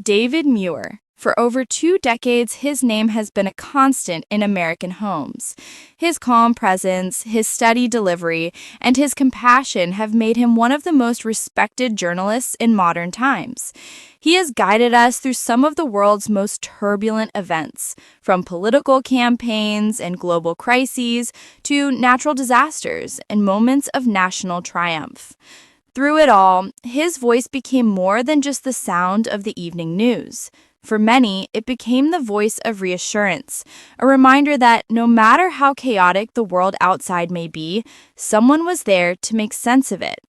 David Muir. For over 2 decades, his name has been a constant in American homes. His calm presence, his steady delivery, and his compassion have made him one of the most respected journalists in modern times. He has guided us through some of the world's most turbulent events, from political campaigns and global crises to natural disasters and moments of national triumph. Through it all, his voice became more than just the sound of the evening news. For many, it became the voice of reassurance, a reminder that no matter how chaotic the world outside may be, someone was there to make sense of it.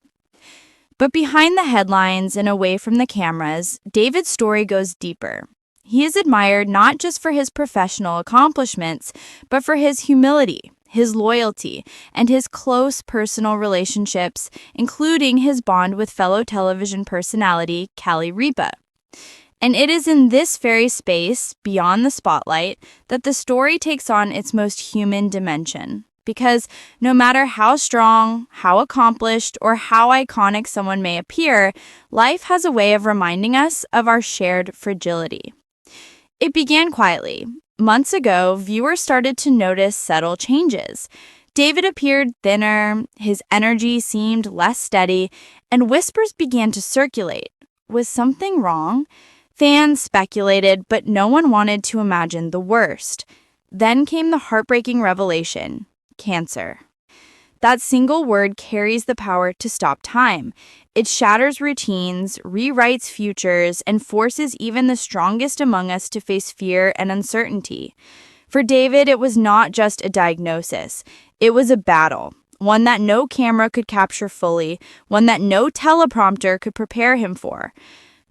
But behind the headlines and away from the cameras, David's story goes deeper. He is admired not just for his professional accomplishments, but for his humility, his loyalty, and his close personal relationships, including his bond with fellow television personality Kelly Ripa. And it is in this very space, beyond the spotlight, that the story takes on its most human dimension. Because no matter how strong, how accomplished, or how iconic someone may appear, life has a way of reminding us of our shared fragility. It began quietly. Months ago, viewers started to notice subtle changes. David appeared thinner, his energy seemed less steady, and whispers began to circulate. Was something wrong? Fans speculated, but no one wanted to imagine the worst. Then came the heartbreaking revelation: cancer. That single word carries the power to stop time. It shatters routines, rewrites futures, and forces even the strongest among us to face fear and uncertainty. For David, it was not just a diagnosis. It was a battle, one that no camera could capture fully, one that no teleprompter could prepare him for.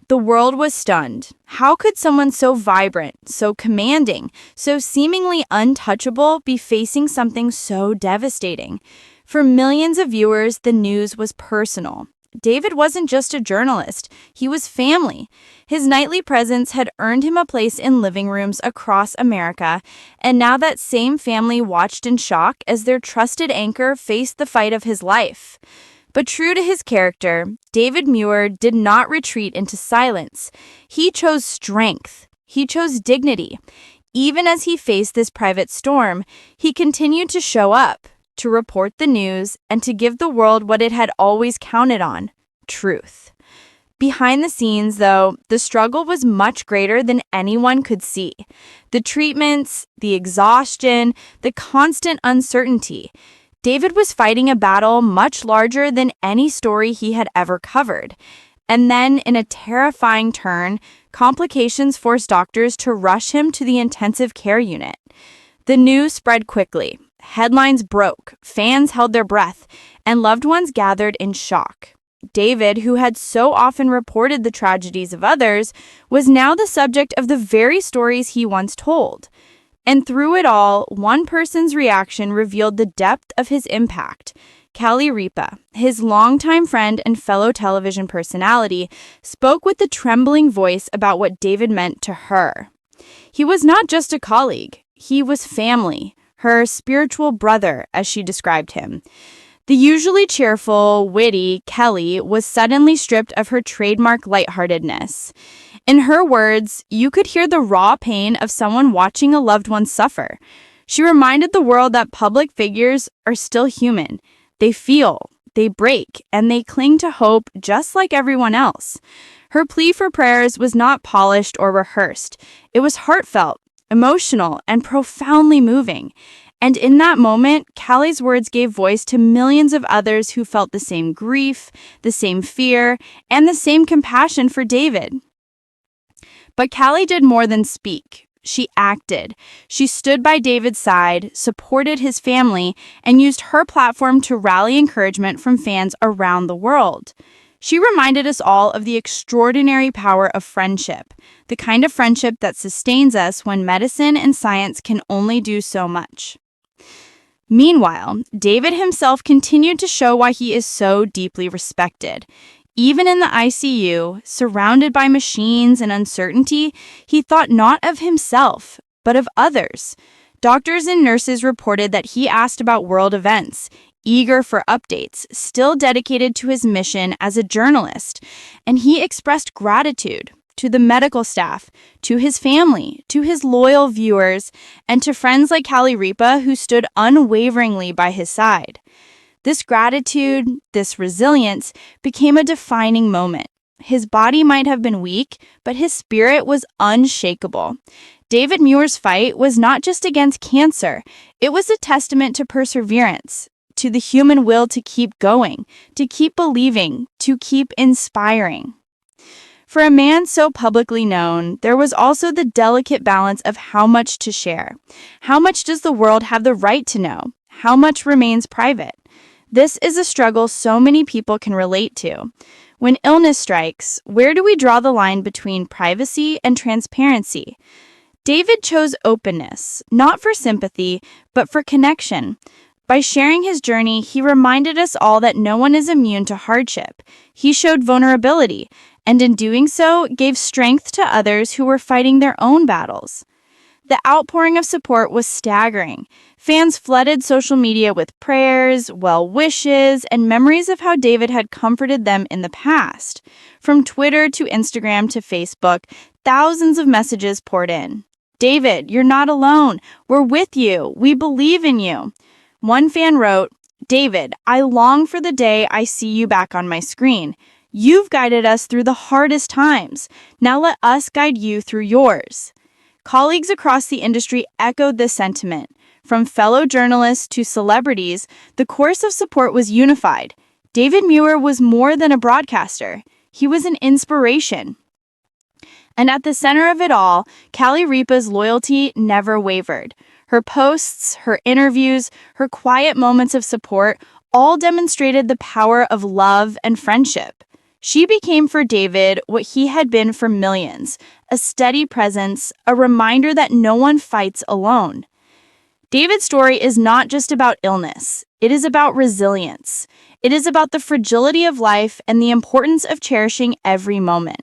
The world was stunned. How could someone so vibrant, so commanding, so seemingly untouchable be facing something so devastating? For millions of viewers, the news was personal. David wasn't just a journalist, he was family. His nightly presence had earned him a place in living rooms across America, and now that same family watched in shock as their trusted anchor faced the fight of his life. But true to his character, David Muir did not retreat into silence. He chose strength. He chose dignity. Even as he faced this private storm, he continued to show up, to report the news, and to give the world what it had always counted on: truth. Behind the scenes, though, the struggle was much greater than anyone could see. The treatments, the exhaustion, the constant uncertainty. David was fighting a battle much larger than any story he had ever covered. And then, in a terrifying turn, complications forced doctors to rush him to the intensive care unit. The news spread quickly. Headlines broke, fans held their breath, and loved ones gathered in shock. David, who had so often reported the tragedies of others, was now the subject of the very stories he once told. And through it all, one person's reaction revealed the depth of his impact. Kelly Ripa, his longtime friend and fellow television personality, spoke with a trembling voice about what David meant to her. He was not just a colleague, he was family, her spiritual brother, as she described him. The usually cheerful, witty Kelly was suddenly stripped of her trademark lightheartedness. In her words, you could hear the raw pain of someone watching a loved one suffer. She reminded the world that public figures are still human. They feel, they break, and they cling to hope just like everyone else. Her plea for prayers was not polished or rehearsed. It was heartfelt, emotional, and profoundly moving. And in that moment, Kelly's words gave voice to millions of others who felt the same grief, the same fear, and the same compassion for David. But Kelly did more than speak. She acted. She stood by David's side, supported his family, and used her platform to rally encouragement from fans around the world. She reminded us all of the extraordinary power of friendship, the kind of friendship that sustains us when medicine and science can only do so much. Meanwhile, David himself continued to show why he is so deeply respected. Even in the ICU, surrounded by machines and uncertainty, he thought not of himself, but of others. Doctors and nurses reported that he asked about world events, eager for updates, still dedicated to his mission as a journalist, and he expressed gratitude. to the medical staff, to his family, to his loyal viewers, and to friends like Kelly Ripa who stood unwaveringly by his side. This gratitude, this resilience, became a defining moment. His body might have been weak, but his spirit was unshakable. David Muir's fight was not just against cancer, it was a testament to perseverance, to the human will to keep going, to keep believing, to keep inspiring. For a man so publicly known, there was also the delicate balance of how much to share. How much does the world have the right to know? How much remains private? This is a struggle so many people can relate to. When illness strikes, where do we draw the line between privacy and transparency? David chose openness, not for sympathy, but for connection. By sharing his journey, he reminded us all that no one is immune to hardship. He showed vulnerability, and in doing so, gave strength to others who were fighting their own battles. The outpouring of support was staggering. Fans flooded social media with prayers, well wishes, and memories of how David had comforted them in the past. From Twitter to Instagram to Facebook, thousands of messages poured in. David, you're not alone. We're with you. We believe in you. One fan wrote, David, I long for the day I see you back on my screen. You've guided us through the hardest times. Now let us guide you through yours. Colleagues across the industry echoed this sentiment. From fellow journalists to celebrities, the chorus of support was unified. David Muir was more than a broadcaster. He was an inspiration. And at the center of it all, Kelly Ripa's loyalty never wavered. Her posts, her interviews, her quiet moments of support all demonstrated the power of love and friendship. She became for David what he had been for millions, a steady presence, a reminder that no one fights alone. David's story is not just about illness. It is about resilience. It is about the fragility of life and the importance of cherishing every moment.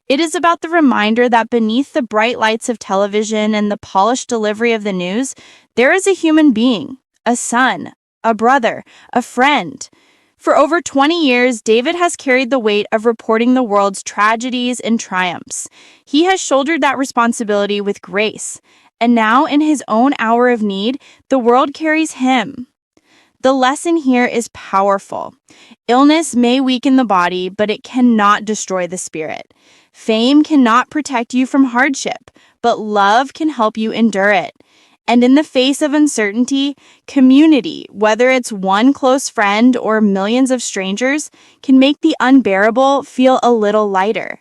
It is about the reminder that beneath the bright lights of television and the polished delivery of the news, there is a human being, a son, a brother, a friend. For over 20 years, David has carried the weight of reporting the world's tragedies and triumphs. He has shouldered that responsibility with grace. And now, in his own hour of need, the world carries him. The lesson here is powerful. Illness may weaken the body, but it cannot destroy the spirit. Fame cannot protect you from hardship, but love can help you endure it. And in the face of uncertainty, community, whether it's one close friend or millions of strangers, can make the unbearable feel a little lighter.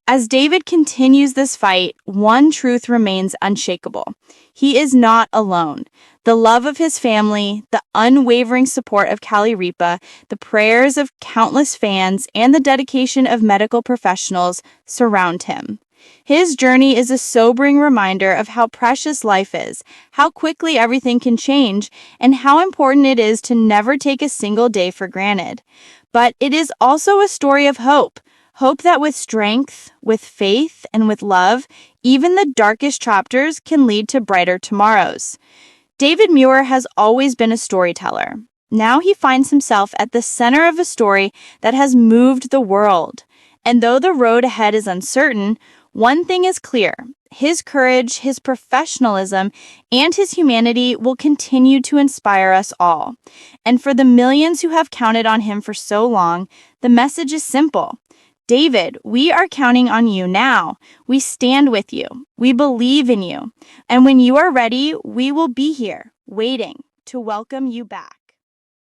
As David continues this fight, one truth remains unshakable. He is not alone. The love of his family, the unwavering support of Kelly Ripa, the prayers of countless fans, and the dedication of medical professionals surround him. His journey is a sobering reminder of how precious life is, how quickly everything can change, and how important it is to never take a single day for granted. But it is also a story of hope. Hope that with strength, with faith, and with love, even the darkest chapters can lead to brighter tomorrows. David Muir has always been a storyteller. Now he finds himself at the center of a story that has moved the world. And though the road ahead is uncertain, one thing is clear. His courage, his professionalism, and his humanity will continue to inspire us all. And for the millions who have counted on him for so long, the message is simple. David, we are counting on you now. We stand with you. We believe in you. And when you are ready, we will be here, waiting to welcome you back.